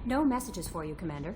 No messages for you, Commander.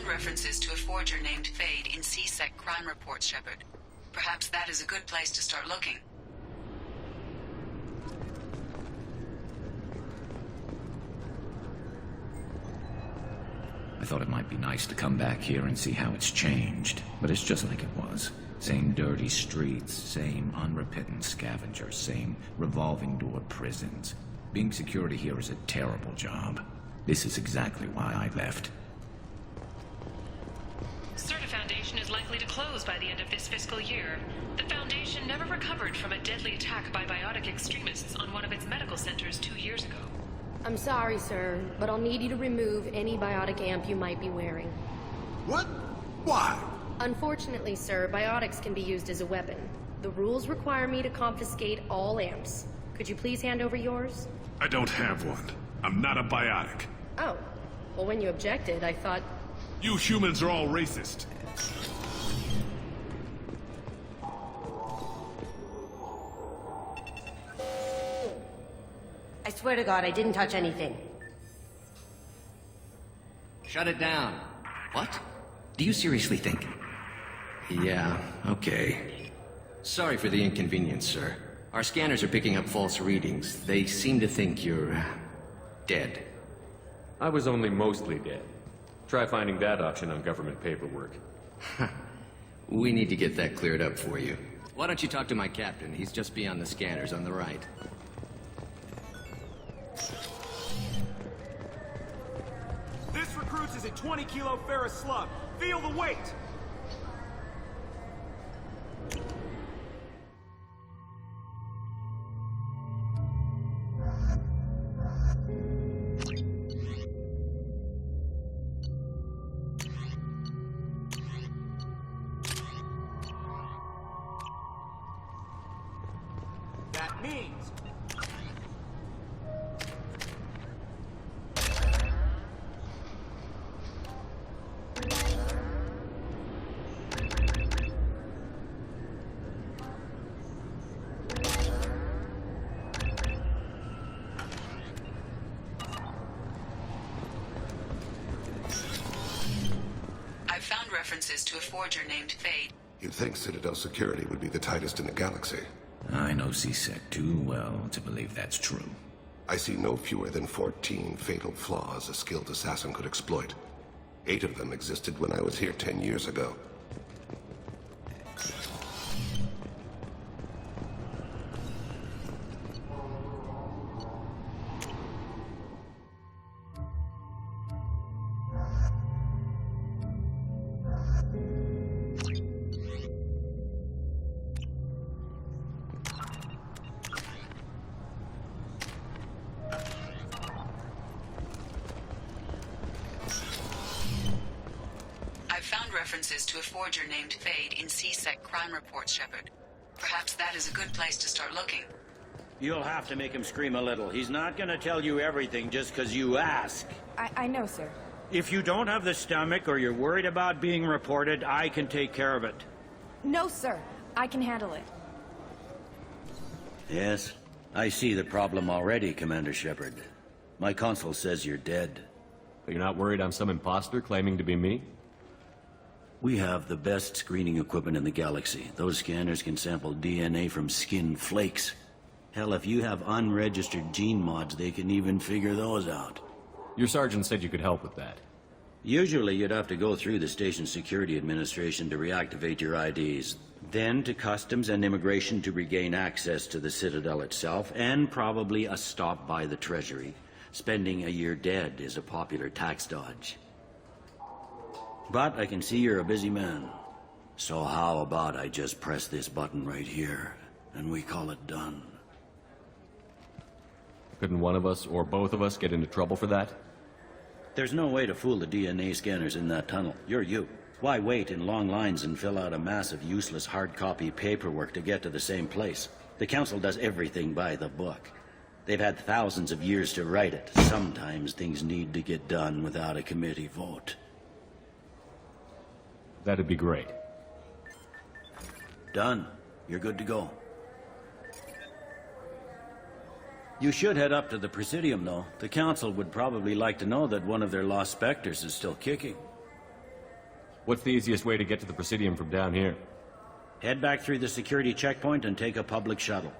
References to a forger named Fade in C-Sec crime reports, Shepard. Perhaps that is a good place to start looking. I thought it might be nice to come back here and see how it's changed, but it's just like it was. Same dirty streets, same unrepentant scavengers, same revolving door prisons. Being security here is a terrible job. This is exactly why I left. Certa Foundation is likely to close by the end of this fiscal year. The Foundation never recovered from a deadly attack by biotic extremists on one of its medical centers 2 years ago. I'm sorry, sir, but I'll need you to remove any biotic amp you might be wearing. What? Why? Unfortunately, sir, biotics can be used as a weapon. The rules require me to confiscate all amps. Could you please hand over yours? I don't have one. I'm not a biotic. Oh. Well, when you objected, I thought... You humans are all racist. I swear to God, I didn't touch anything. Shut it down. What? Do you seriously think? Yeah, okay. Sorry for the inconvenience, sir. Our scanners are picking up false readings. They seem to think you're... dead. I was only mostly dead. Try finding that option on government paperwork. We need to get that cleared up for you. Why don't you talk to my captain? He's just beyond the scanners on the right. This recruits is a 20-kilo ferrous slug. Feel the weight! That means... found references to a forger named Fade. You'd think Citadel security would be the tightest in the galaxy. I know CSEC too well to believe that's true. I see no fewer than 14 fatal flaws a skilled assassin could exploit. 8 of them existed when I was here 10 years ago. References to a forger named Fade in CSEC crime reports, Shepard. Perhaps that is a good place to start looking. You'll have to make him scream a little. He's not gonna tell you everything just because you ask. I know, sir. If you don't have the stomach or you're worried about being reported, I can take care of it. No, sir. I can handle it. Yes, I see the problem already, Commander Shepard. My console says you're dead. But you're not worried I'm some imposter claiming to be me? We have the best screening equipment in the galaxy. Those scanners can sample DNA from skin flakes. Hell, if you have unregistered gene mods, they can even figure those out. Your sergeant said you could help with that. Usually you'd have to go through the Station Security Administration to reactivate your IDs, then to Customs and Immigration to regain access to the Citadel itself, and probably a stop by the Treasury. Spending a year dead is a popular tax dodge. But I can see you're a busy man. So how about I just press this button right here, and we call it done? Couldn't one of us, or both of us, get into trouble for that? There's no way to fool the DNA scanners in that tunnel. You're you. Why wait in long lines and fill out a massive useless hard copy paperwork to get to the same place? The Council does everything by the book. They've had thousands of years to write it. Sometimes things need to get done without a committee vote. That'd be great. Done. You're good to go. You should head up to the Presidium, though. The Council would probably like to know that one of their lost specters is still kicking. What's the easiest way to get to the Presidium from down here? Head back through the security checkpoint and take a public shuttle.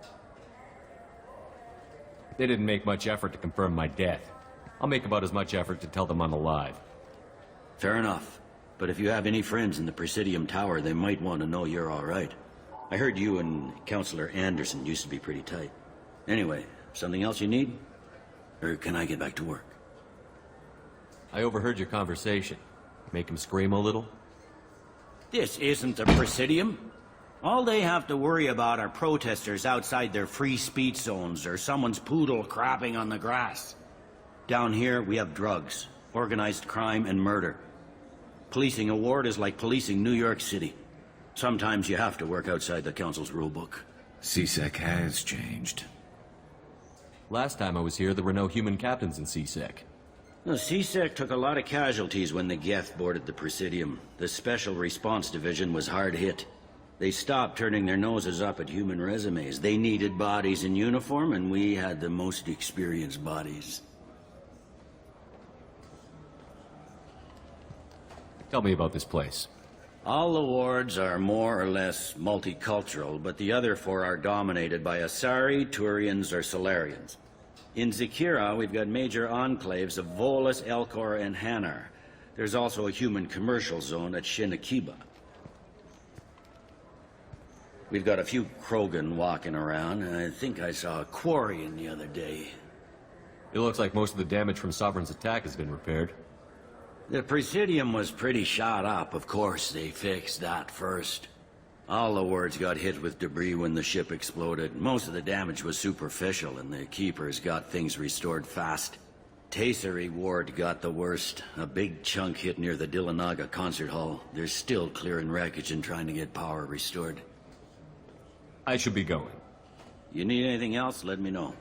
They didn't make much effort to confirm my death. I'll make about as much effort to tell them I'm alive. Fair enough. But if you have any friends in the Presidium Tower, they might want to know you're all right. I heard you and Counselor Anderson used to be pretty tight. Anyway, something else you need? Or can I get back to work? I overheard your conversation. Make him scream a little? This isn't the Presidium. All they have to worry about are protesters outside their free speech zones or someone's poodle crapping on the grass. Down here, we have drugs, organized crime, and murder. Policing a ward is like policing New York City. Sometimes you have to work outside the Council's rulebook. CSEC has changed. Last time I was here, there were no human captains in CSEC. The CSEC took a lot of casualties when the Geth boarded the Presidium. The Special Response Division was hard hit. They stopped turning their noses up at human resumes. They needed bodies in uniform, and we had the most experienced bodies. Tell me about this place. All the wards are more or less multicultural, but the other 4 are dominated by Asari, Turians, or Solarians. In Zakira, we've got major enclaves of Volus, Elcor, and Hanar. There's also a human commercial zone at Shinakiba. We've got a few Krogan walking around, and I think I saw a Quarian the other day. It looks like most of the damage from Sovereign's attack has been repaired. The Presidium was pretty shot up. Of course, they fixed that first. All the wards got hit with debris when the ship exploded. Most of the damage was superficial, and the Keepers got things restored fast. Tayseri ward got the worst. A big chunk hit near the Dillanaga concert hall. They're still clearing wreckage and trying to get power restored. I should be going. You need anything else, let me know.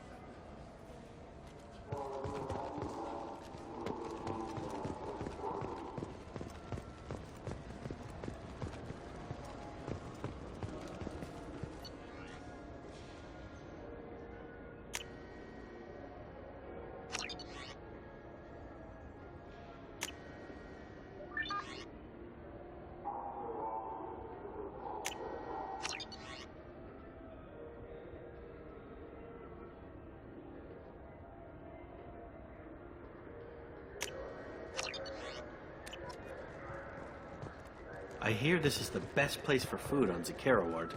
I hear this is the best place for food on Zakara Ward.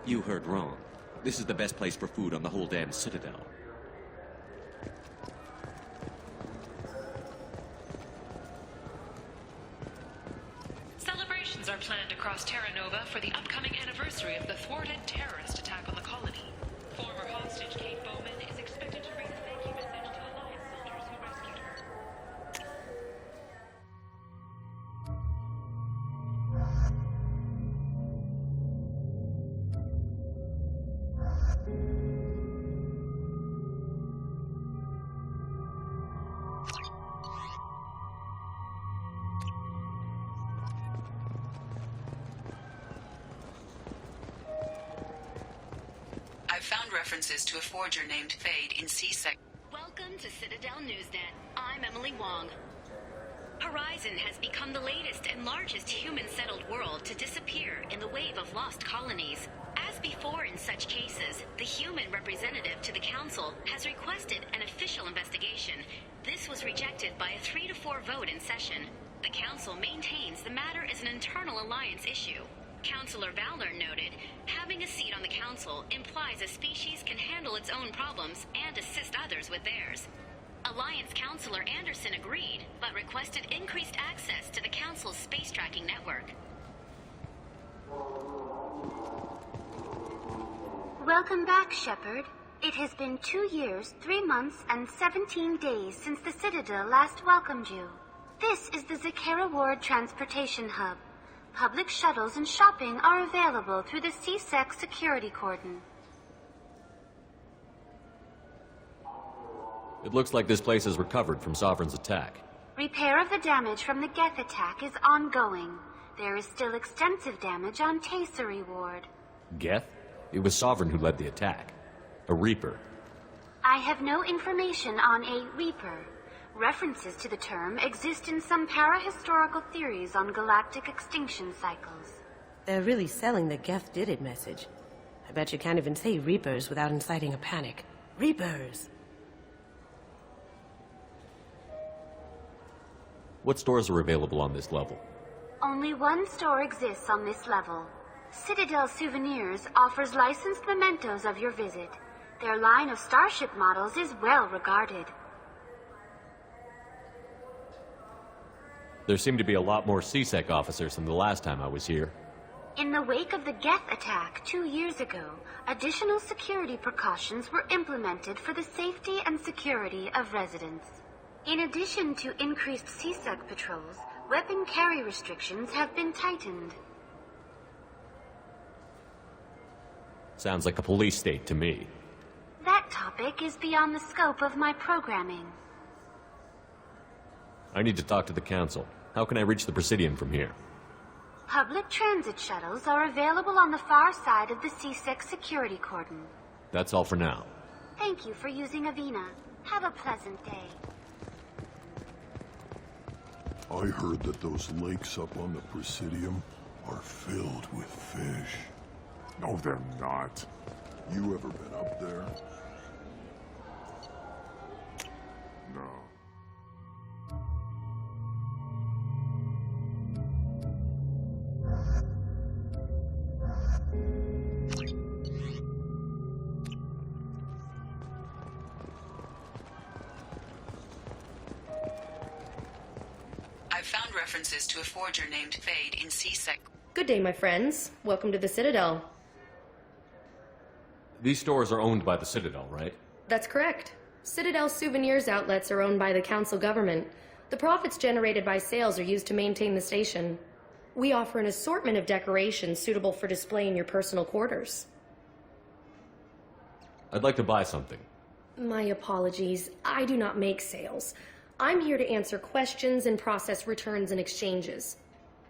You heard wrong. This is the best place for food on the whole damn Citadel. Celebrations are planned across Terra Nova for the upcoming anniversary of the thwarted terrorist attack on the colony. Former hostage Kate Bowman is expected to read a thank you message to Alliance soldiers who rescued her. I've found references to a forger named Fade in C-Sec. Welcome to Citadel Newsnet. I'm Emily Wong. Horizon has become the latest and largest human-settled world to disappear in the wave of lost colonies. As before in such cases, the human representative to the Council has requested an official investigation. This was rejected by a 3-to-4 vote in session. The Council maintains the matter is an internal Alliance issue. Councillor Valor noted, having a seat on the Council implies a species can handle its own problems and assist others with theirs. Alliance Councillor Anderson agreed, but requested increased access to the Council's space tracking network. Welcome back, Shepard. It has been 2 years, 3 months, and 17 days since the Citadel last welcomed you. This is the Zakara Ward Transportation Hub. Public shuttles and shopping are available through the C-Sec security cordon. It looks like this place has recovered from Sovereign's attack. Repair of the damage from the Geth attack is ongoing. There is still extensive damage on Tasery Ward. Geth? It was Sovereign who led the attack. A Reaper. I have no information on a Reaper. References to the term exist in some parahistorical theories on galactic extinction cycles. They're really selling the Geth did it message. I bet you can't even say Reapers without inciting a panic. Reapers! What stores are available on this level? Only one store exists on this level. Citadel Souvenirs offers licensed mementos of your visit. Their line of starship models is well regarded. There seem to be a lot more C-Sec officers than the last time I was here. In the wake of the Geth attack 2 years ago, additional security precautions were implemented for the safety and security of residents. In addition to increased C-Sec patrols, weapon carry restrictions have been tightened. Sounds like a police state to me. That topic is beyond the scope of my programming. I need to talk to the Council. How can I reach the Presidium from here? Public transit shuttles are available on the far side of the C-Sec security cordon. That's all for now. Thank you for using Avina. Have a pleasant day. I heard that those lakes up on the Presidium are filled with fish. No, they're not. You ever been up there? No. I've found references to a forger named Fade in C-Sec. Good day, my friends. Welcome to the Citadel. These stores are owned by the Citadel, right? That's correct. Citadel Souvenirs outlets are owned by the Council government. The profits generated by sales are used to maintain the station. We offer an assortment of decorations suitable for display in your personal quarters. I'd like to buy something. My apologies. I do not make sales. I'm here to answer questions and process returns and exchanges.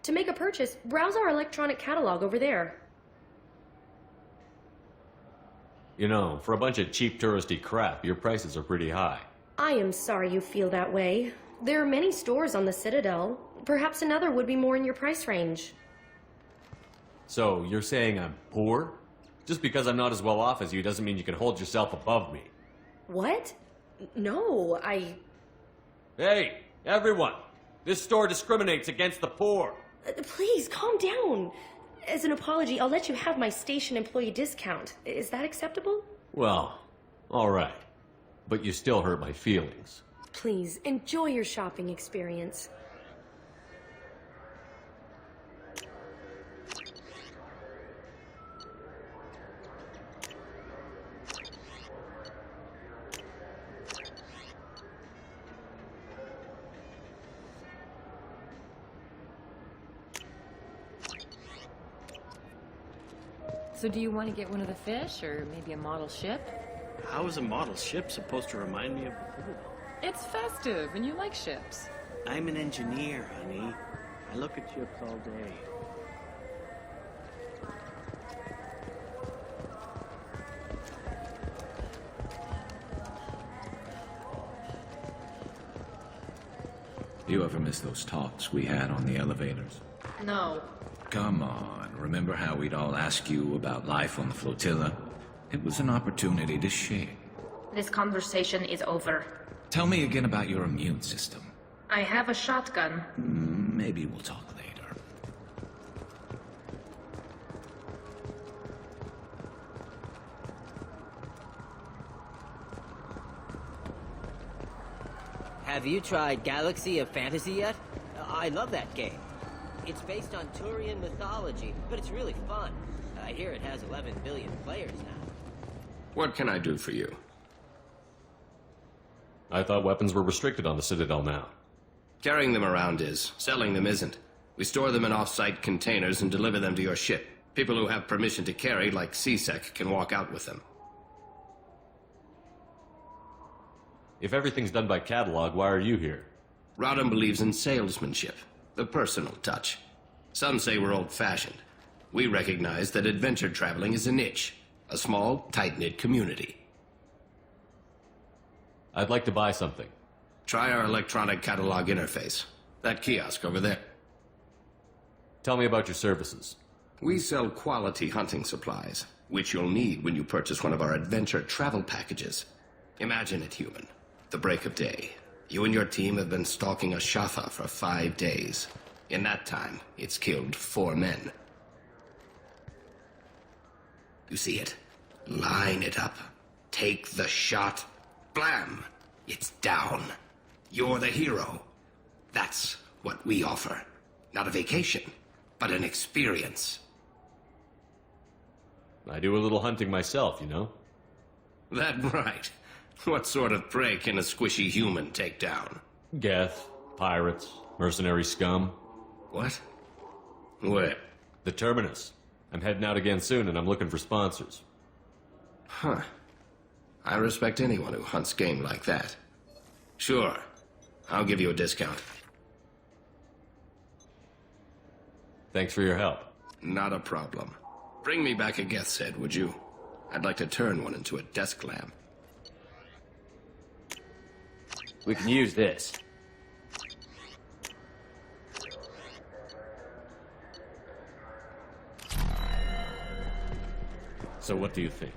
To make a purchase, browse our electronic catalog over there. You know, for a bunch of cheap touristy crap, your prices are pretty high. I am sorry you feel that way. There are many stores on the Citadel. Perhaps another would be more in your price range. So, you're saying I'm poor? Just because I'm not as well off as you doesn't mean you can hold yourself above me. What? No, Hey, everyone! This store discriminates against the poor. Please, calm down. As an apology, I'll let you have my station employee discount. Is that acceptable? Well, alright. But you still hurt my feelings. Please, enjoy your shopping experience. So do you want to get one of the fish, or maybe a model ship? How is a model ship supposed to remind me of the Citadel? It's festive, and you like ships. I'm an engineer, honey. I look at ships all day. Do you ever miss those talks we had on the elevators? No. Come on, remember how we'd all ask you about life on the flotilla? It was an opportunity to share. This conversation is over. Tell me again about your immune system. I have a shotgun. Maybe we'll talk later. Have you tried Galaxy of Fantasy yet? I love that game. It's based on Turian mythology, but it's really fun. I hear it has 11 billion players now. What can I do for you? I thought weapons were restricted on the Citadel now. Carrying them around is. Selling them isn't. We store them in off-site containers and deliver them to your ship. People who have permission to carry, like CSEC, can walk out with them. If everything's done by catalog, why are you here? Rodham believes in salesmanship, the personal touch. Some say we're old-fashioned. We recognize that adventure traveling is a niche, a small, tight-knit community. I'd like to buy something. Try our electronic catalog interface. That kiosk over there. Tell me about your services. We sell quality hunting supplies, which you'll need when you purchase one of our adventure travel packages. Imagine it, human. The break of day. You and your team have been stalking a Shafa for 5 days. In that time, it's killed 4 men. You see it? Line it up. Take the shot. Blam! It's down. You're the hero. That's what we offer. Not a vacation, but an experience. I do a little hunting myself, you know? That right. What sort of prey can a squishy human take down? Geth, pirates, mercenary scum. What? Where? The Terminus. I'm heading out again soon, and I'm looking for sponsors. Huh. I respect anyone who hunts game like that. Sure. I'll give you a discount. Thanks for your help. Not a problem. Bring me back a Geth's head, would you? I'd like to turn one into a desk lamp. We can use this. So what do you think?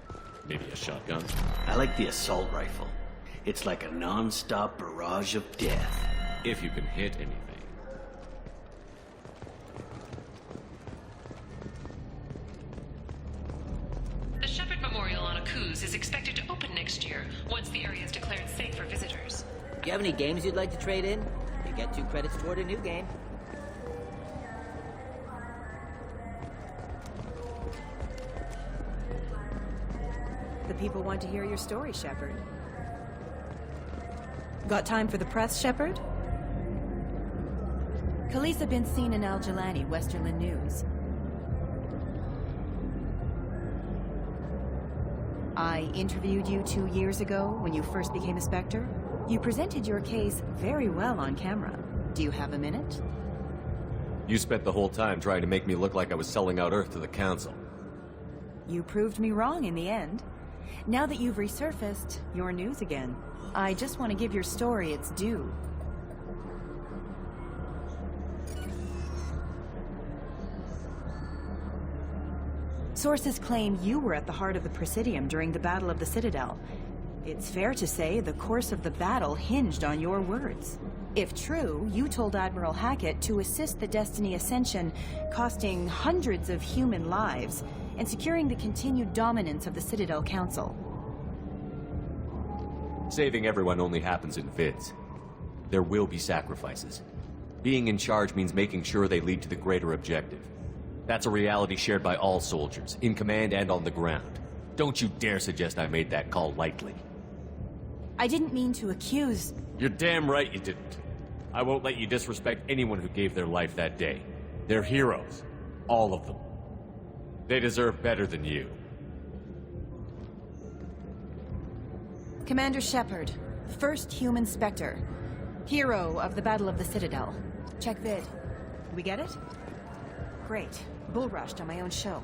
Maybe a shotgun? I like the assault rifle. It's like a non-stop barrage of death. If you can hit anything. The Shepard Memorial on Akuz is expected to open next year, once the area is declared safe for visitors. Do you have any games you'd like to trade in? You get 2 credits toward a new game. The people want to hear your story, Shepard. Got time for the press, Shepard? Khaleesa been seen in Al Jalani, Westerland News. I interviewed you 2 years ago when you first became a Spectre. You presented your case very well on camera. Do you have a minute? You spent the whole time trying to make me look like I was selling out Earth to the Council. You proved me wrong in the end. Now that you've resurfaced, you're news again. I just want to give your story its due. Sources claim you were at the heart of the Presidium during the Battle of the Citadel. It's fair to say the course of the battle hinged on your words. If true, you told Admiral Hackett to assist the Destiny Ascension, costing hundreds of human lives, and securing the continued dominance of the Citadel Council. Saving everyone only happens in fits. There will be sacrifices. Being in charge means making sure they lead to the greater objective. That's a reality shared by all soldiers, in command and on the ground. Don't you dare suggest I made that call lightly. I didn't mean to accuse... You're damn right you didn't. I won't let you disrespect anyone who gave their life that day. They're heroes. All of them. They deserve better than you. Commander Shepard, first human Spectre. Hero of the Battle of the Citadel. Check vid. We get it? Great. Bull rushed on my own show.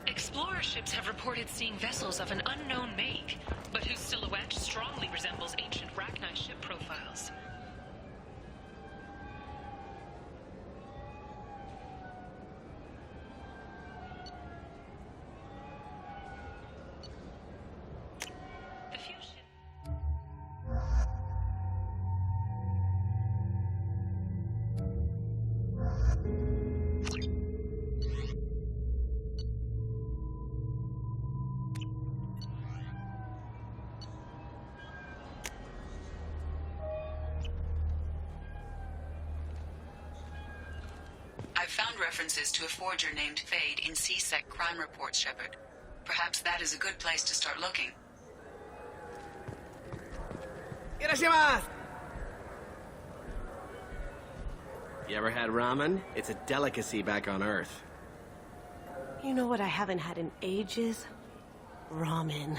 Explorer ships have reported seeing vessels of an unknown make, but whose silhouette strongly resembles ancient Rachni ship profiles. I've found references to a forger named Fade in C-Sec crime reports, Shepard. Perhaps that is a good place to start looking. You ever had ramen? It's a delicacy back on Earth. You know what I haven't had in ages? Ramen.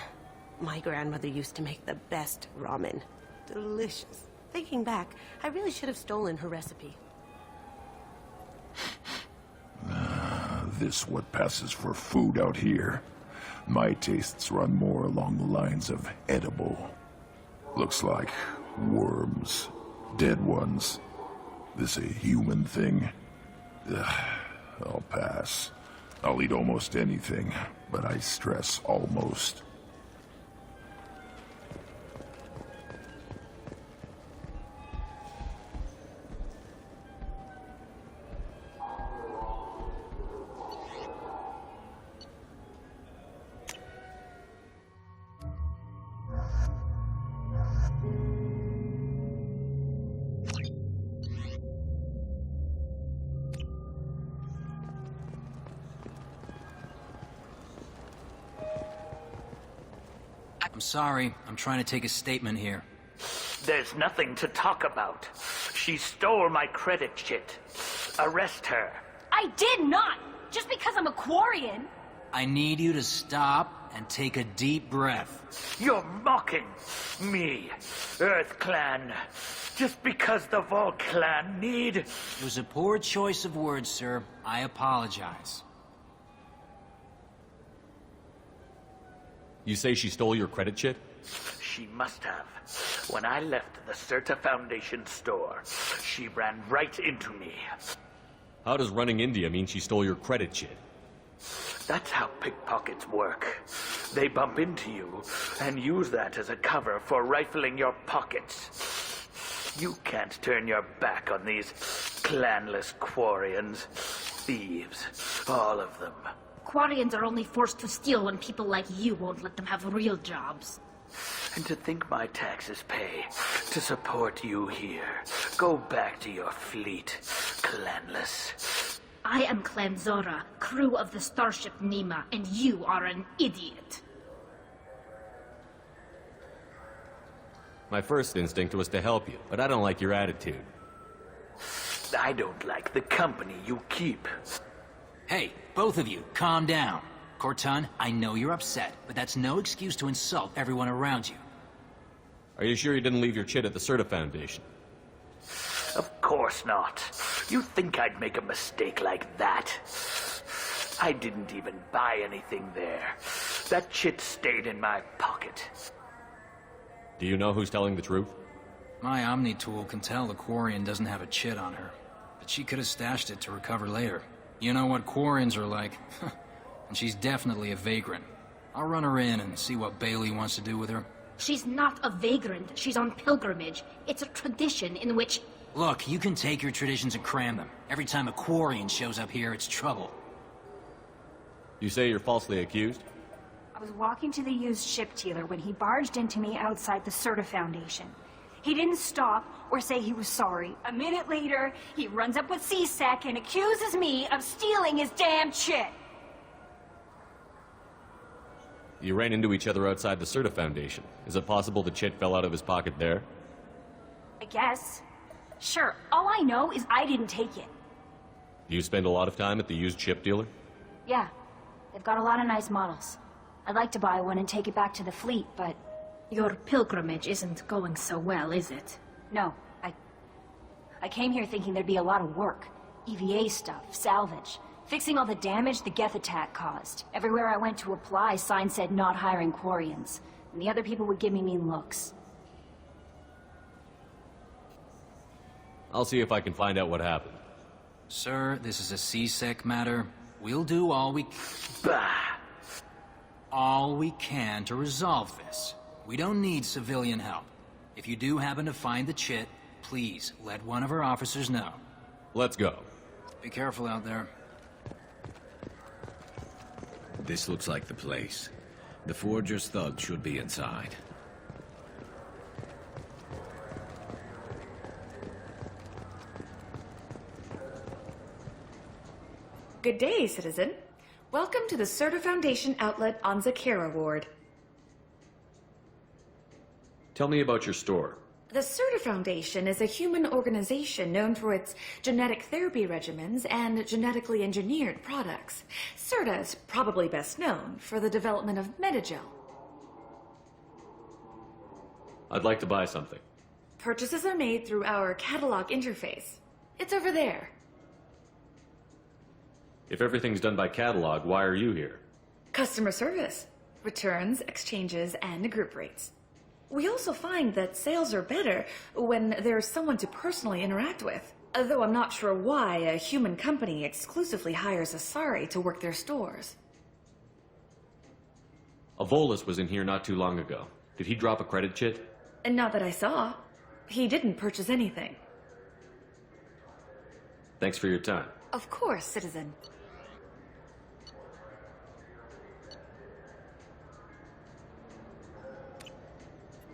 My grandmother used to make the best ramen. Delicious. Thinking back, I really should have stolen her recipe. This what passes for food out here. My tastes run more along the lines of edible. Looks like worms. Dead ones. This a human thing? Ugh, I'll pass. I'll eat almost anything, but I stress almost. I'm sorry. I'm trying to take a statement here. There's nothing to talk about. She stole my credit chit. Arrest her. I did not! Just because I'm a Quarian! I need you to stop and take a deep breath. You're mocking me, Earth Clan. Just because the Vol Clan need... It was a poor choice of words, sir. I apologize. You say she stole your credit chit? She must have. When I left the Certa Foundation store, she ran right into me. How does running India mean she stole your credit chit? That's how pickpockets work. They bump into you and use that as a cover for rifling your pockets. You can't turn your back on these clanless Quarians. Thieves, all of them. Quarians are only forced to steal when people like you won't let them have real jobs. And to think my taxes pay to support you here. Go back to your fleet, clanless. I am Clan Zora, crew of the starship Nima, and you are an idiot. My first instinct was to help you, but I don't like your attitude. I don't like the company you keep. Hey, both of you, calm down. Cortana, I know you're upset, but that's no excuse to insult everyone around you. Are you sure you didn't leave your chit at the Certa Foundation? Of course not. You think I'd make a mistake like that? I didn't even buy anything there. That chit stayed in my pocket. Do you know who's telling the truth? My Omni tool can tell the Quarian doesn't have a chit on her, but she could have stashed it to recover later. You know what Quarians are like. And she's definitely a vagrant. I'll run her in and see what Bailey wants to do with her. She's not a vagrant. She's on pilgrimage. It's a tradition in which... Look, you can take your traditions and cram them. Every time a Quarian shows up here, it's trouble. You say you're falsely accused? I was walking to the used ship dealer when he barged into me outside the Serta Foundation. He didn't stop or say he was sorry. A minute later, he runs up with C-Sec and accuses me of stealing his damn chit. You ran into each other outside the Serta Foundation. Is it possible the chit fell out of his pocket there? I guess. Sure, all I know is I didn't take it. Do you spend a lot of time at the used ship dealer? Yeah, they've got a lot of nice models. I'd like to buy one and take it back to the fleet, but... Your pilgrimage isn't going so well, is it? No, I came here thinking there'd be a lot of work. EVA stuff, salvage, fixing all the damage the Geth attack caused. Everywhere I went to apply, signs said not hiring Quarians, and the other people would give me mean looks. I'll see if I can find out what happened. Sir, this is a C-Sec matter. We'll do all we can to resolve this. We don't need civilian help. If you do happen to find the chit, please let one of our officers know. Let's go. Be careful out there. This looks like the place. The Forger's thugs should be inside. Good day, citizen. Welcome to the Serta Foundation outlet on Zakera Ward. Tell me about your store. The Serta Foundation is a human organization known for its genetic therapy regimens and genetically engineered products. Serta is probably best known for the development of Metagel. I'd like to buy something. Purchases are made through our catalog interface. It's over there. If everything's done by catalog, why are you here? Customer service, returns, exchanges, and group rates. We also find that sales are better when there's someone to personally interact with. Though I'm not sure why a human company exclusively hires Asari to work their stores. Avolis was in here not too long ago. Did he drop a credit chit? And not that I saw. He didn't purchase anything. Thanks for your time. Of course, citizen.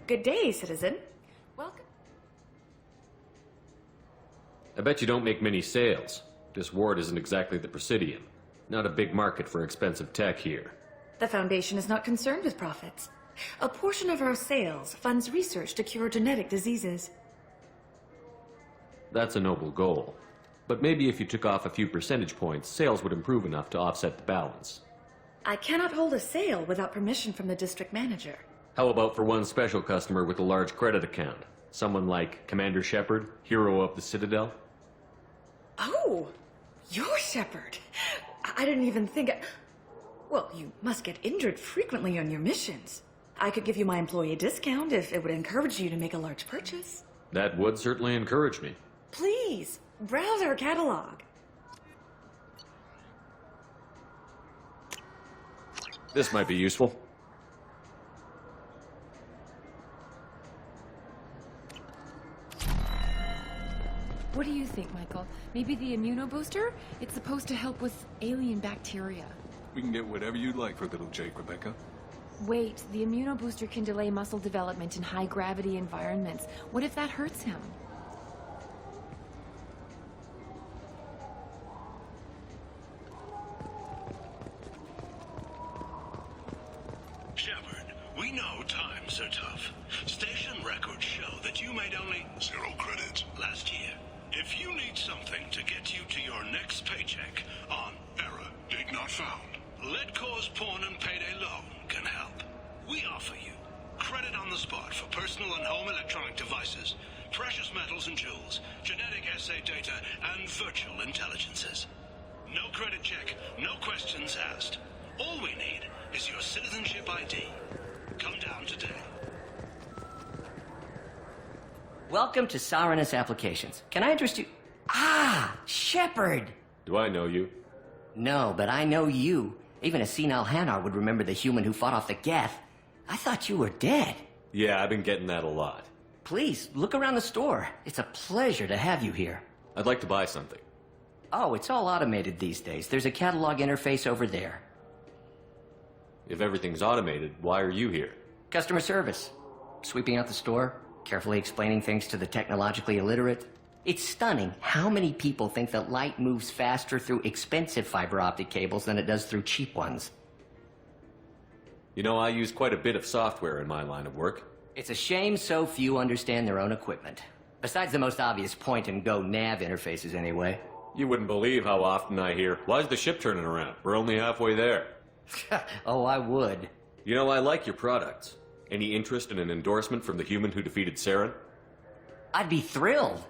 Good day, citizen. Welcome. I bet you don't make many sales. This ward isn't exactly the Presidium. Not a big market for expensive tech here. The Foundation is not concerned with profits. A portion of our sales funds research to cure genetic diseases. That's a noble goal. But maybe if you took off a few percentage points, sales would improve enough to offset the balance. I cannot hold a sale without permission from the district manager. How about for one special customer with a large credit account? Someone like Commander Shepard, hero of the Citadel? Oh, you're Shepard. I didn't even think... Well, you must get injured frequently on your missions. I could give you my employee discount if it would encourage you to make a large purchase. That would certainly encourage me. Please, browse our catalog. This might be useful. What do you think, Michael? Maybe the immunobooster? It's supposed to help with alien bacteria. We can get whatever you'd like for little Jake, Rebecca. Wait, the immunobooster can delay muscle development in high-gravity environments. What if that hurts him? Shepard, we know times are tough. Station records show that you made only 0 credits last year. If you need something to get you to your next paycheck on error, date not found, Lead Cause Pawn and Payday Loan can help. We offer you credit on the spot for personal and home electronic devices, precious metals and jewels, genetic assay data, and virtual intelligences. No credit check, no questions asked. All we need is your citizenship ID. Come down today. Welcome to Sarenus Applications. Can I interest you? Ah, Shepard! Do I know you? No, but I know you. Even a senile Hanar would remember the human who fought off the Geth. I thought you were dead. Yeah, I've been getting that a lot. Please, look around the store. It's a pleasure to have you here. I'd like to buy something. Oh, it's all automated these days. There's a catalog interface over there. If everything's automated, why are you here? Customer service. Sweeping out the store, carefully explaining things to the technologically illiterate. It's stunning how many people think that light moves faster through expensive fiber optic cables than it does through cheap ones. You know, I use quite a bit of software in my line of work. It's a shame so few understand their own equipment. Besides the most obvious point-and-go nav interfaces, anyway. You wouldn't believe how often I hear, "Why's the ship turning around? We're only halfway there." Oh, I would. You know, I like your products. Any interest in an endorsement from the human who defeated Saren? I'd be thrilled,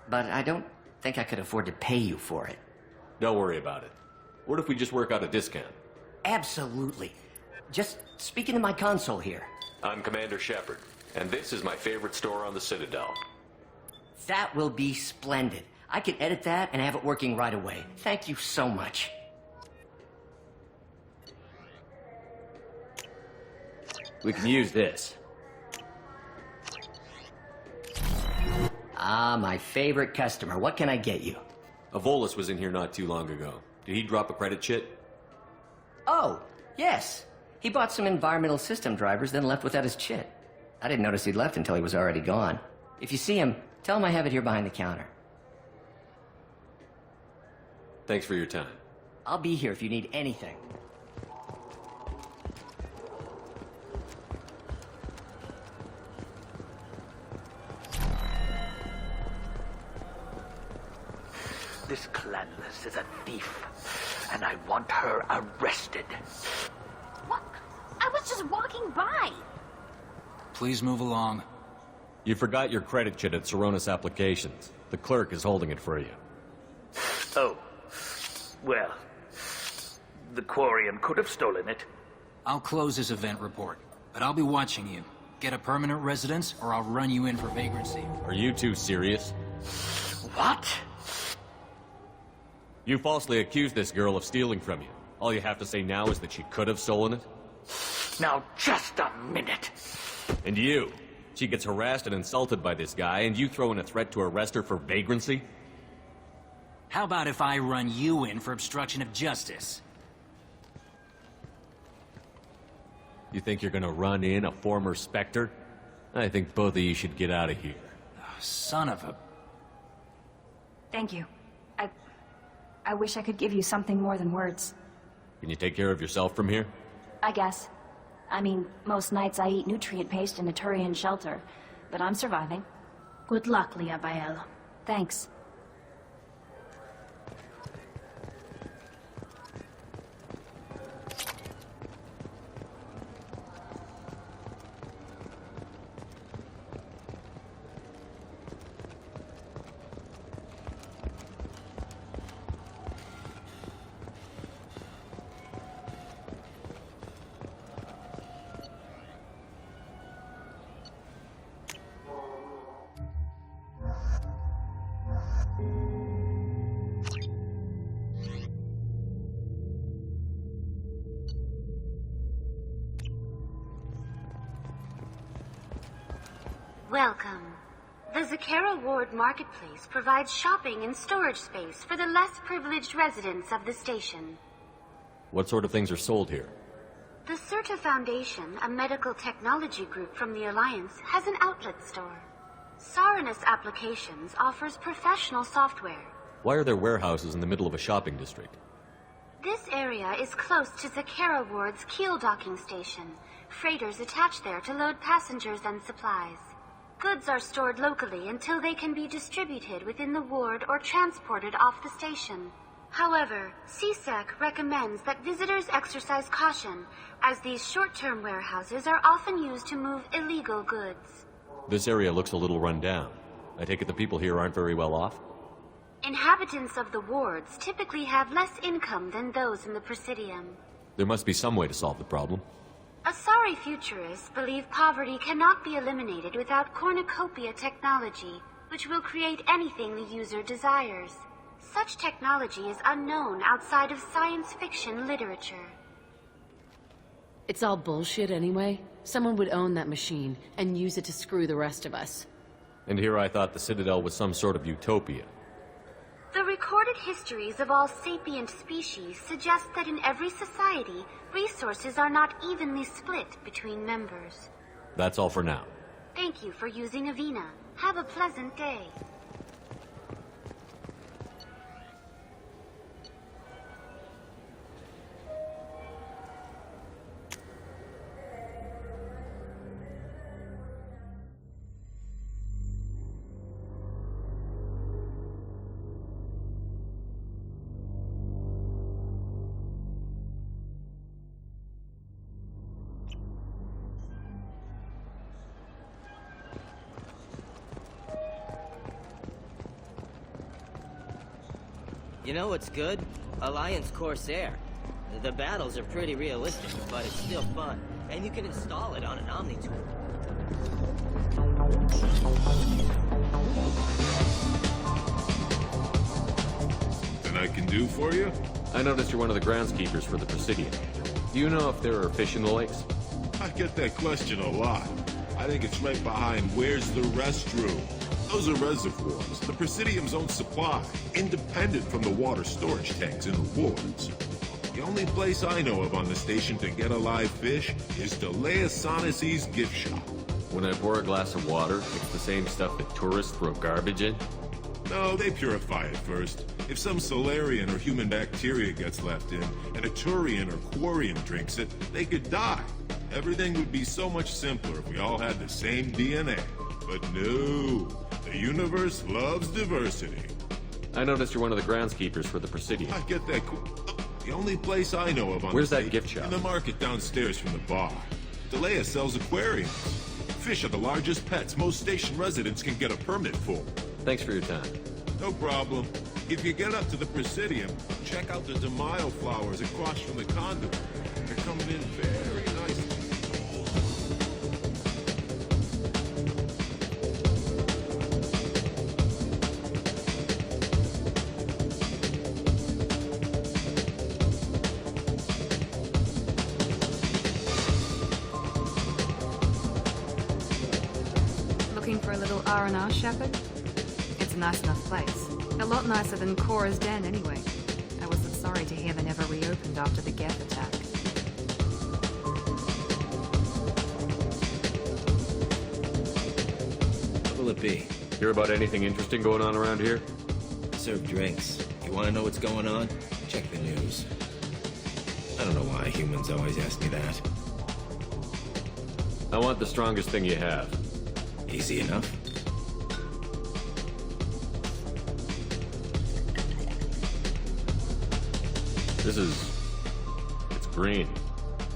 but I don't think I could afford to pay you for it. Don't worry about it. What if we just work out a discount? Absolutely. Just speak into my console here. I'm Commander Shepard, and this is my favorite store on the Citadel. That will be splendid. I can edit that and have it working right away. Thank you so much. We can use this. Ah, my favorite customer. What can I get you? Avolis was in here not too long ago. Did he drop a credit chit? Oh, yes. He bought some environmental system drivers, then left without his chit. I didn't notice he'd left until he was already gone. If you see him, tell him I have it here behind the counter. Thanks for your time. I'll be here if you need anything. This Clanless is a thief, and I want her arrested. What? I was just walking by. Please move along. You forgot your credit chit at Saronis Applications. The clerk is holding it for you. Oh. Well, the Quarian could have stolen it. I'll close this event report, but I'll be watching you. Get a permanent residence, or I'll run you in for vagrancy. Are you two serious? What? You falsely accused this girl of stealing from you. All you have to say now is that she could have stolen it? Now, just a minute. And you? She gets harassed and insulted by this guy, and you throw in a threat to arrest her for vagrancy? How about if I run you in for obstruction of justice? You think you're gonna run in a former Spectre? I think both of you should get out of here. Oh, son of a... Thank you. I wish I could give you something more than words. Can you take care of yourself from here? I guess. I mean, most nights I eat nutrient paste in a Turian shelter, but I'm surviving. Good luck, Liabael. Thanks. Welcome. The Zakera Ward Marketplace provides shopping and storage space for the less privileged residents of the station. What sort of things are sold here? The Certa Foundation, a medical technology group from the Alliance, has an outlet store. Saranus Applications offers professional software. Why are there warehouses in the middle of a shopping district? This area is close to Zakera Ward's Keel docking station. Freighters attach there to load passengers and supplies. Goods are stored locally until they can be distributed within the ward or transported off the station. However, CSEC recommends that visitors exercise caution, as these short-term warehouses are often used to move illegal goods. This area looks a little run down. I take it the people here aren't very well off? Inhabitants of the wards typically have less income than those in the Presidium. There must be some way to solve the problem. Asari futurists believe poverty cannot be eliminated without cornucopia technology, which will create anything the user desires. Such technology is unknown outside of science fiction literature. It's all bullshit anyway. Someone would own that machine and use it to screw the rest of us. And here I thought the Citadel was some sort of utopia. The recorded histories of all sapient species suggest that in every society, resources are not evenly split between members. That's all for now. Thank you for using Avina. Have a pleasant day. You know what's good? Alliance Corsair. The battles are pretty realistic, but it's still fun. And you can install it on an Omni-tool. Anything I can do for you? I noticed you're one of the groundskeepers for the Presidium. Do you know if there are fish in the lakes? I get that question a lot. I think it's right behind where's the restroom. Those are reservoirs, the Presidium's own supply, independent from the water storage tanks in the wards. The only place I know of on the station to get a live fish is Delea Sonasy's gift shop. When I pour a glass of water, it's the same stuff that tourists throw garbage in? No, they purify it first. If some Solarian or human bacteria gets left in, and a Turian or Quarian drinks it, they could die. Everything would be so much simpler if we all had the same DNA. But no, the universe loves diversity. I noticed you're one of the groundskeepers for the Presidium. I get that. The only place I know of on Where's the that gift shop? In the market downstairs from the bar. Delea sells aquariums. Fish are the largest pets most station residents can get a permit for. Thanks for your time. No problem. If you get up to the Presidium, check out the DeMaio flowers across from the conduit. They're coming in very nicely. Looking for a little R&R, Shepard? It's a nice enough place. A lot nicer than Cora's den, anyway. I wasn't sorry to hear they never reopened after the Geth attack. What'll it be? Hear about anything interesting going on around here? Serve drinks. You want to know what's going on? Check the news. I don't know why humans always ask me that. I want the strongest thing you have. Easy enough. It's green.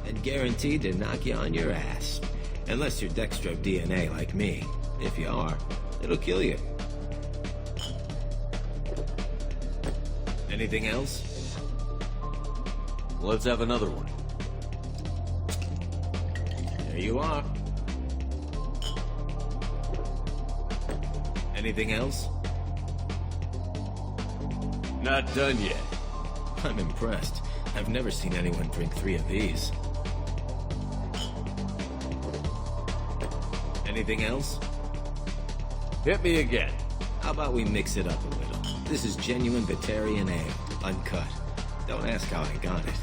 And guaranteed to knock you on your ass. Unless you're Dextro DNA like me. If you are, it'll kill you. Anything else? Let's have another one. There you are. Anything else? Not done yet. I'm impressed. I've never seen anyone drink 3 of these. Anything else? Hit me again. How about we mix it up a little? This is genuine Batarian ale, uncut. Don't ask how I got it.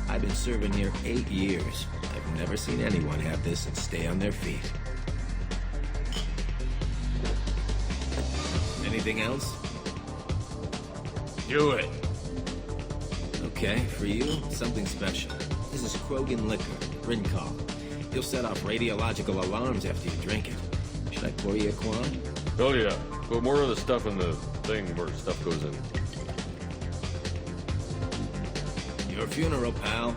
I've been serving here 8 years. I've never seen anyone have this and stay on their feet. Anything else? Do it. Okay, for you, something special. This is Krogan liquor, Brincol. You'll set off radiological alarms after you drink it. Should I pour you a quad? Oh yeah. Put more of the stuff in the thing where stuff goes in. Your funeral, pal.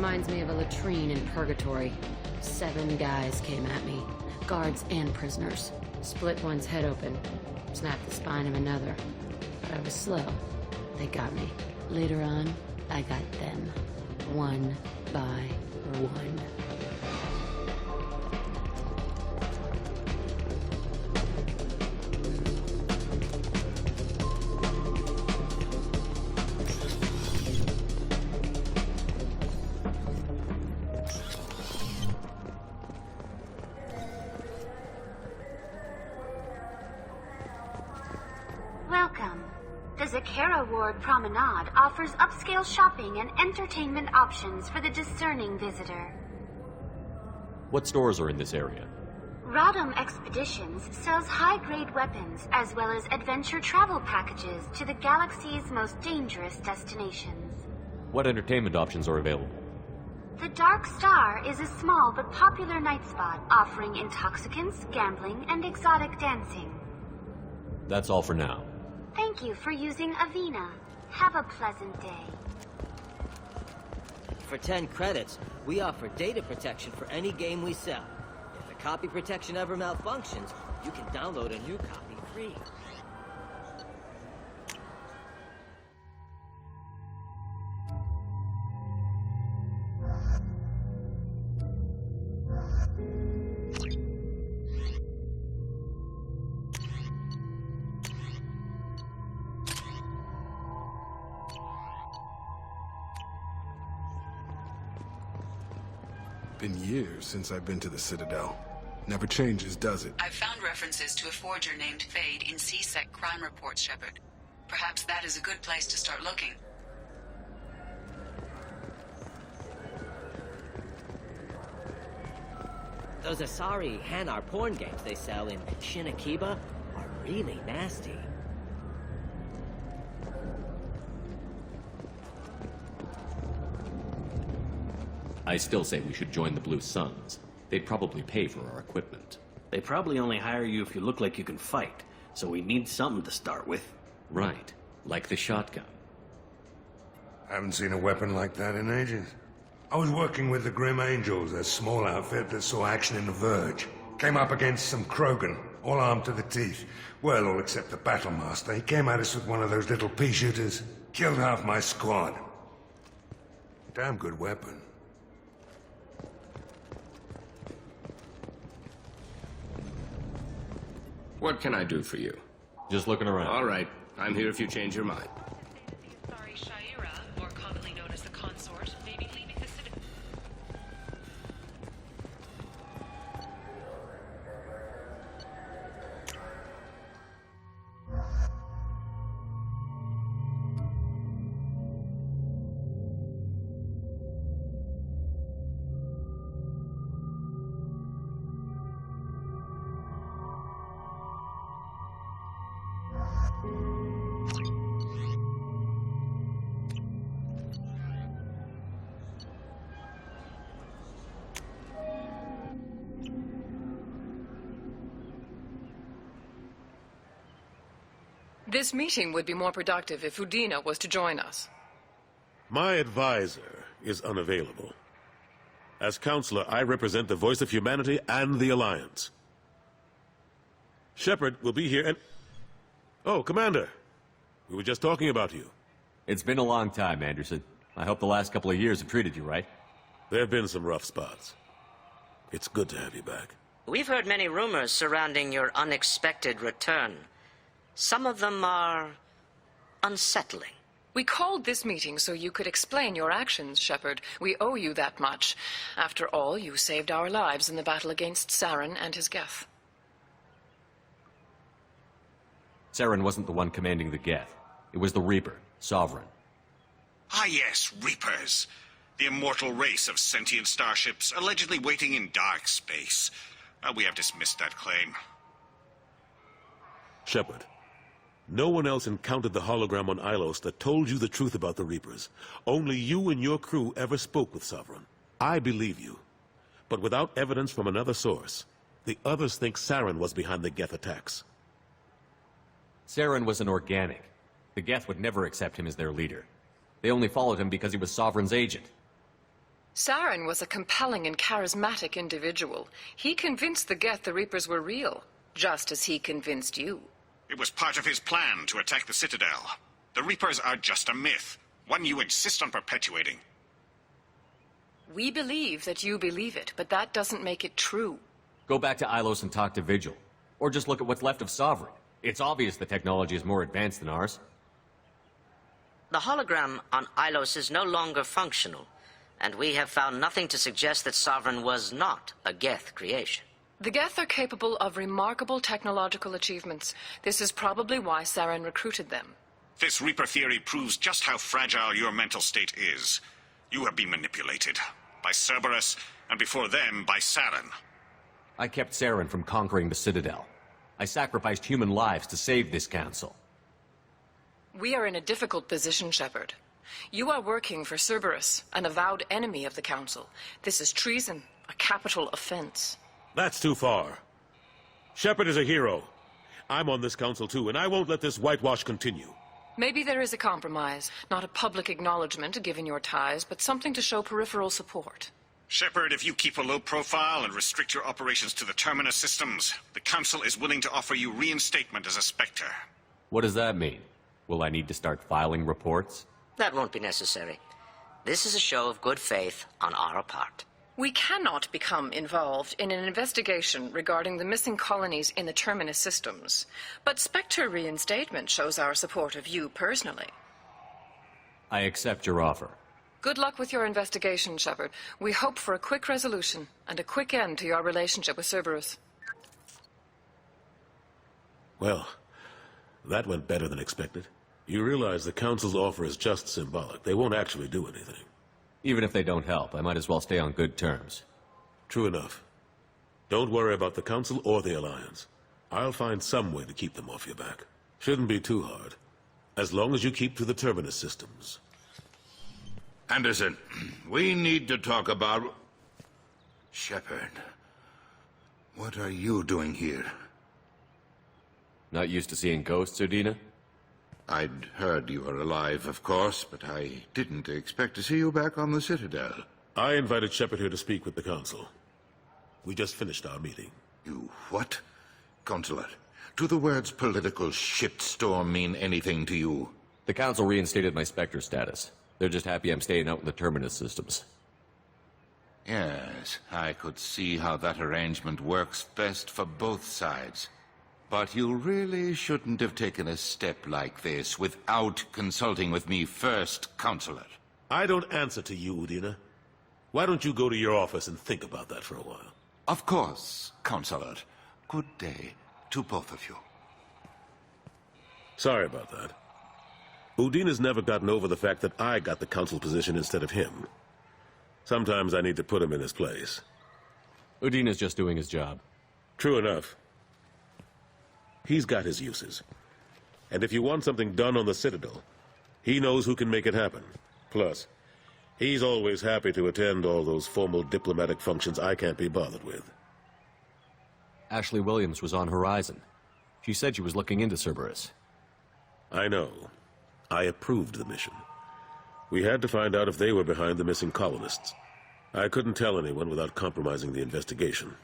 Reminds me of a latrine in Purgatory. 7 guys came at me. Guards and prisoners. Split one's head open. Snapped the spine of another. But I was slow. They got me. Later on, I got them. One by one. Welcome. The Zakara Ward Promenade offers upscale shopping and entertainment options for the discerning visitor. What stores are in this area? Rodham Expeditions sells high-grade weapons as well as adventure travel packages to the galaxy's most dangerous destinations. What entertainment options are available? The Dark Star is a small but popular night spot offering intoxicants, gambling, and exotic dancing. That's all for now. Thank you for using Avena. Have a pleasant day. For 10 credits, we offer data protection for any game we sell. If the copy protection ever malfunctions, you can download a new copy free. Been years since I've been to the Citadel. Never changes, does it? I've found references to a forger named Fade in C-Sec crime reports, Shepard. Perhaps that is a good place to start looking. Those Asari Hanar porn games they sell in Shinakiba are really nasty. I still say we should join the Blue Suns. They'd probably pay for our equipment. They probably only hire you if you look like you can fight, so we need something to start with. Right, like the shotgun. I haven't seen a weapon like that in ages. I was working with the Grim Angels, a small outfit that saw action in the Verge. Came up against some Krogan, all armed to the teeth. Well, all except the Battlemaster. He came at us with one of those little pea shooters. Killed half my squad. Damn good weapon. What can I do for you? Just looking around. All right. I'm here if you change your mind. Sorry, Shaira, more commonly known as the Consort, may be leaving the Citadel. This meeting would be more productive if Udina was to join us. My advisor is unavailable. As counselor, I represent the voice of humanity and the Alliance. Shepard will be here and... Oh, Commander. We were just talking about you. It's been a long time, Anderson. I hope the last couple of years have treated you right. There have been some rough spots. It's good to have you back. We've heard many rumors surrounding your unexpected return. Some of them are unsettling. We called this meeting so you could explain your actions, Shepard. We owe you that much. After all, you saved our lives in the battle against Saren and his Geth. Saren wasn't the one commanding the Geth. It was the Reaper, Sovereign. Ah yes, Reapers. The immortal race of sentient starships allegedly waiting in dark space. We have dismissed that claim. Shepard, no one else encountered the hologram on Ilos that told you the truth about the Reapers. Only you and your crew ever spoke with Sovereign. I believe you. But without evidence from another source, the others think Saren was behind the Geth attacks. Saren was an organic. The Geth would never accept him as their leader. They only followed him because he was Sovereign's agent. Saren was a compelling and charismatic individual. He convinced the Geth the Reapers were real, just as he convinced you. It was part of his plan to attack the Citadel. The Reapers are just a myth, one you insist on perpetuating. We believe that you believe it, but that doesn't make it true. Go back to Ilos and talk to Vigil. Or just look at what's left of Sovereign. It's obvious the technology is more advanced than ours. The hologram on Ilos is no longer functional, and we have found nothing to suggest that Sovereign was not a Geth creation. The Geth are capable of remarkable technological achievements. This is probably why Saren recruited them. This Reaper theory proves just how fragile your mental state is. You have been manipulated. By Cerberus, and before them, by Saren. I kept Saren from conquering the Citadel. I sacrificed human lives to save this council. We are in a difficult position, Shepard. You are working for Cerberus, an avowed enemy of the Council. This is treason, a capital offense. That's too far. Shepard is a hero. I'm on this council too, and I won't let this whitewash continue. Maybe there is a compromise. Not a public acknowledgement given your ties, but something to show peripheral support. Shepard, if you keep a low profile and restrict your operations to the Terminus systems, the Council is willing to offer you reinstatement as a Spectre. What does that mean? Will I need to start filing reports? That won't be necessary. This is a show of good faith on our part. We cannot become involved in an investigation regarding the missing colonies in the Terminus systems, but Spectre reinstatement shows our support of you personally. I accept your offer. Good luck with your investigation, Shepard. We hope for a quick resolution and a quick end to your relationship with Cerberus. Well, that went better than expected. You realize the Council's offer is just symbolic. They won't actually do anything. Even if they don't help, I might as well stay on good terms. True enough. Don't worry about the Council or the Alliance. I'll find some way to keep them off your back. Shouldn't be too hard. As long as you keep to the Terminus systems. Anderson, we need to talk about... Shepard. What are you doing here? Not used to seeing ghosts, Udina? I'd heard you were alive, of course, but I didn't expect to see you back on the Citadel. I invited Shepard here to speak with the Council. We just finished our meeting. You what? Consular, do the words political shitstorm mean anything to you? The Council reinstated my Spectre status. They're just happy I'm staying out in the Terminus systems. Yes, I could see how that arrangement works best for both sides. But you really shouldn't have taken a step like this without consulting with me first, Counselor. I don't answer to you, Udina. Why don't you go to your office and think about that for a while? Of course, Counselor. Good day to both of you. Sorry about that. Udina's never gotten over the fact that I got the Council position instead of him. Sometimes I need to put him in his place. Udina's just doing his job. True enough. He's got his uses. And if you want something done on the Citadel, he knows who can make it happen. Plus, he's always happy to attend all those formal diplomatic functions I can't be bothered with. Ashley Williams was on Horizon. She said she was looking into Cerberus. I know. I approved the mission. We had to find out if they were behind the missing colonists. I couldn't tell anyone without compromising the investigation.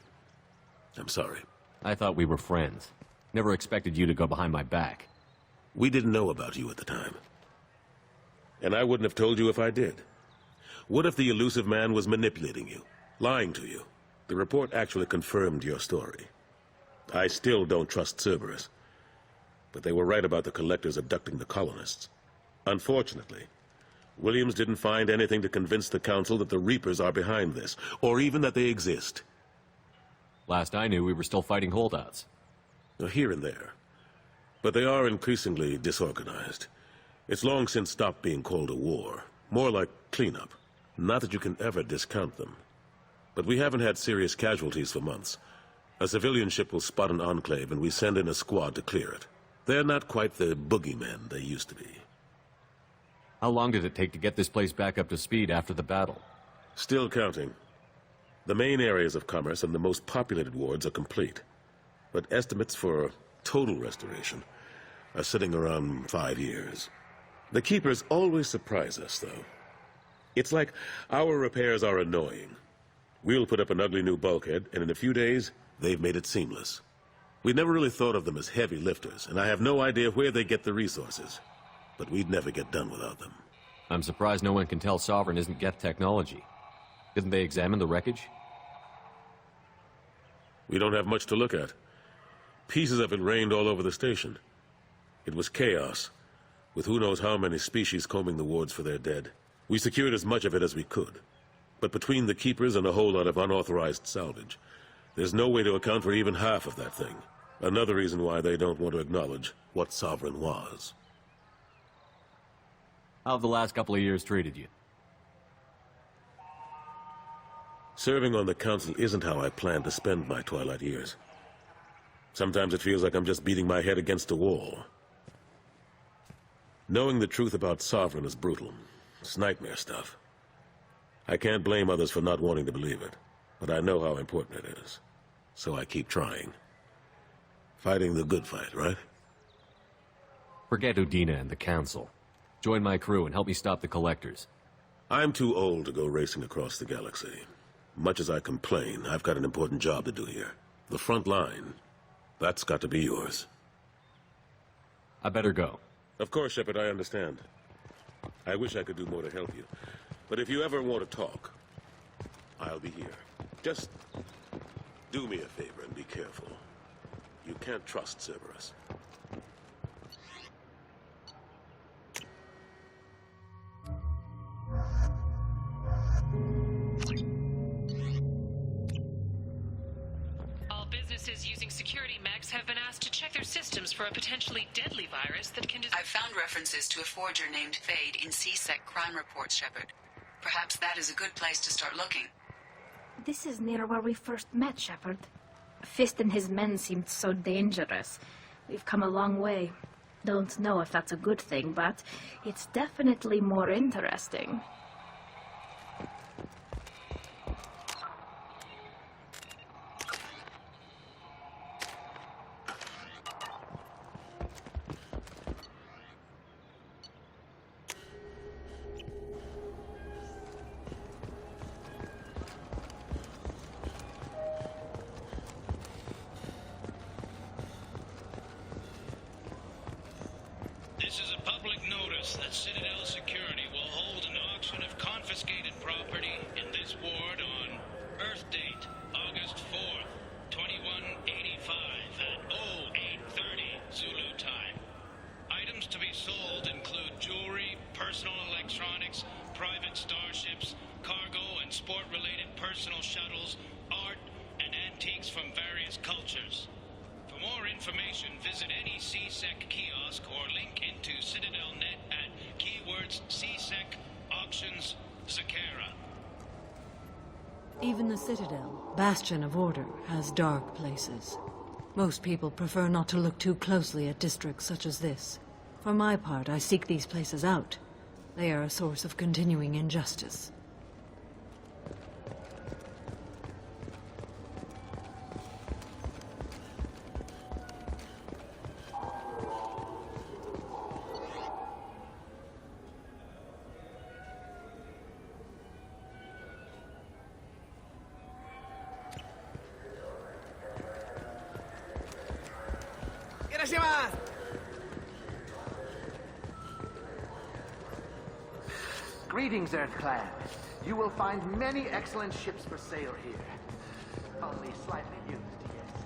I'm sorry. I thought we were friends. Never expected you to go behind my back. We didn't know about you at the time. And I wouldn't have told you if I did. What if the elusive man was manipulating you, lying to you? The report actually confirmed your story. I still don't trust Cerberus. But they were right about the collectors abducting the colonists. Unfortunately, Williams didn't find anything to convince the Council that the Reapers are behind this, or even that they exist. Last I knew, we were still fighting holdouts. Here and there. But they are increasingly disorganized. It's long since stopped being called a war. More like cleanup. Not that you can ever discount them. But we haven't had serious casualties for months. A civilian ship will spot an enclave and we send in a squad to clear it. They're not quite the boogeymen they used to be. How long did it take to get this place back up to speed after the battle? Still counting. The main areas of commerce and the most populated wards are complete. But estimates for total restoration are sitting around 5 years. The Keepers always surprise us, though. It's like our repairs are annoying. We'll put up an ugly new bulkhead, and in a few days, they've made it seamless. We never really thought of them as heavy lifters, and I have no idea where they get the resources. But we'd never get done without them. I'm surprised no one can tell Sovereign isn't Geth technology. Didn't they examine the wreckage? We don't have much to look at. Pieces of it rained all over the station. It was chaos, with who knows how many species combing the wards for their dead. We secured as much of it as we could. But between the Keepers and a whole lot of unauthorized salvage, there's no way to account for even half of that thing. Another reason why they don't want to acknowledge what Sovereign was. How have the last couple of years treated you? Serving on the Council isn't how I planned to spend my twilight years. Sometimes it feels like I'm just beating my head against a wall. Knowing the truth about Sovereign is brutal. It's nightmare stuff. I can't blame others for not wanting to believe it, but I know how important it is. So I keep trying. Fighting the good fight, right? Forget Udina and the Council. Join my crew and help me stop the Collectors. I'm too old to go racing across the galaxy. Much as I complain, I've got an important job to do here. The front line. That's got to be yours. I better go. Of course, Shepard, I understand. I wish I could do more to help you. But if you ever want to talk, I'll be here. Just do me a favor and be careful. You can't trust Cerberus. All businesses using security mechs have been asked to check their systems for a potentially deadly virus that can... I've found references to a forger named Fade in C-Sec crime reports, Shepard. Perhaps that is a good place to start looking. This is near where we first met, Shepard. Fist and his men seemed so dangerous. We've come a long way. Don't know if that's a good thing, but it's definitely more interesting. This is a public notice that Citadel Security will hold an auction of confiscated property in this ward on Earth date, August 4th, 2185 at 0830 Zulu time. Items to be sold include jewelry, personal electronics, private starships, cargo and sport-related personal shuttles, art, and antiques from various cultures. For more information, visit any C-Sec kiosk or link into CitadelNet at keywords C-Sec Auctions Zakera. Even the Citadel, bastion of order, has dark places. Most people prefer not to look too closely at districts such as this. For my part, I seek these places out. They are a source of continuing injustice. Greetings, Earth-clad. You will find many excellent ships for sale here. Only slightly used, yes.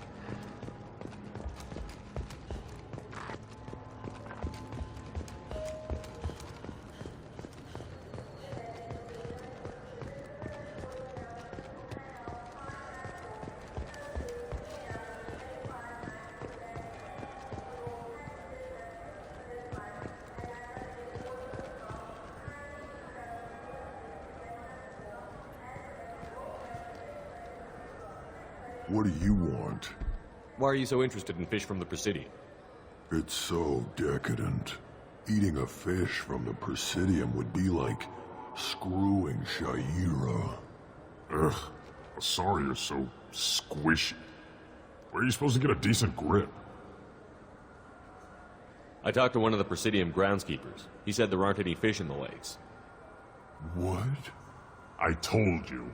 What do you want? Why are you so interested in fish from the Presidium? It's so decadent. Eating a fish from the Presidium would be like screwing Shaira. Ugh, sorry you're so squishy. Where are you supposed to get a decent grip? I talked to one of the Presidium groundskeepers. He said there aren't any fish in the lakes. What? I told you.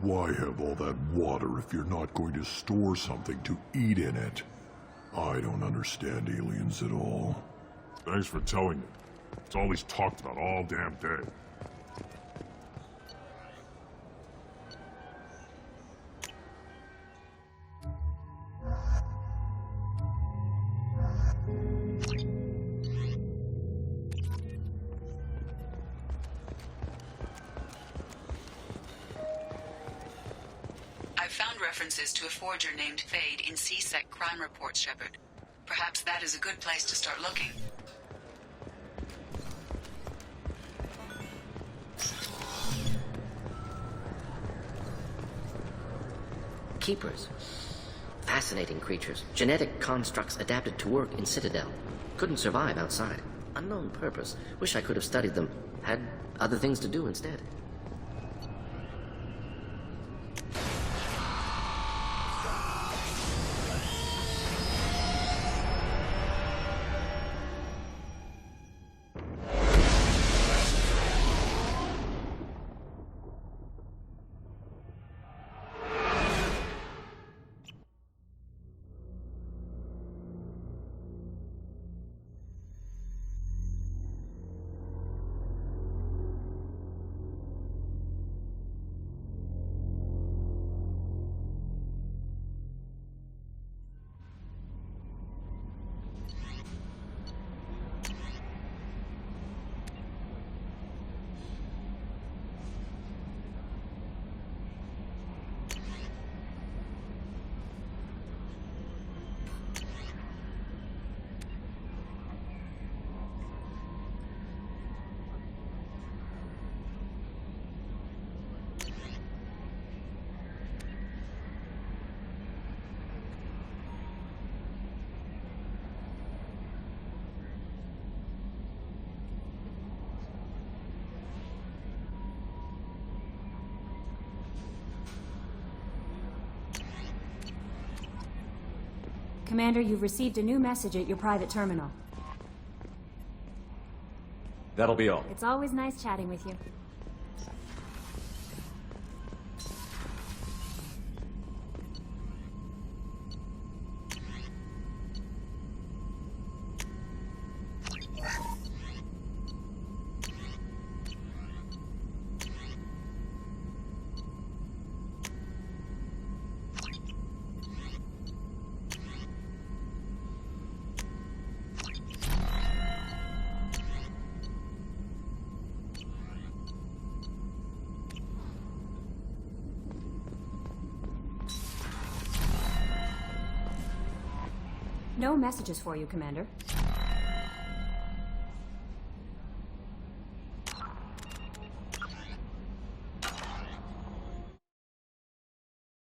Why have all that water if you're not going to store something to eat in it? I don't understand aliens at all. Thanks for telling me. It's all he's talked about all damn day. I've found references to a forger named Fade in C-Sec crime reports, Shepard. Perhaps that is a good place to start looking. Keepers. Fascinating creatures. Genetic constructs adapted to work in Citadel. Couldn't survive outside. Unknown purpose. Wish I could have studied them. Had other things to do instead. Commander, you've received a new message at your private terminal. That'll be all. It's always nice chatting with you. No messages for you, Commander.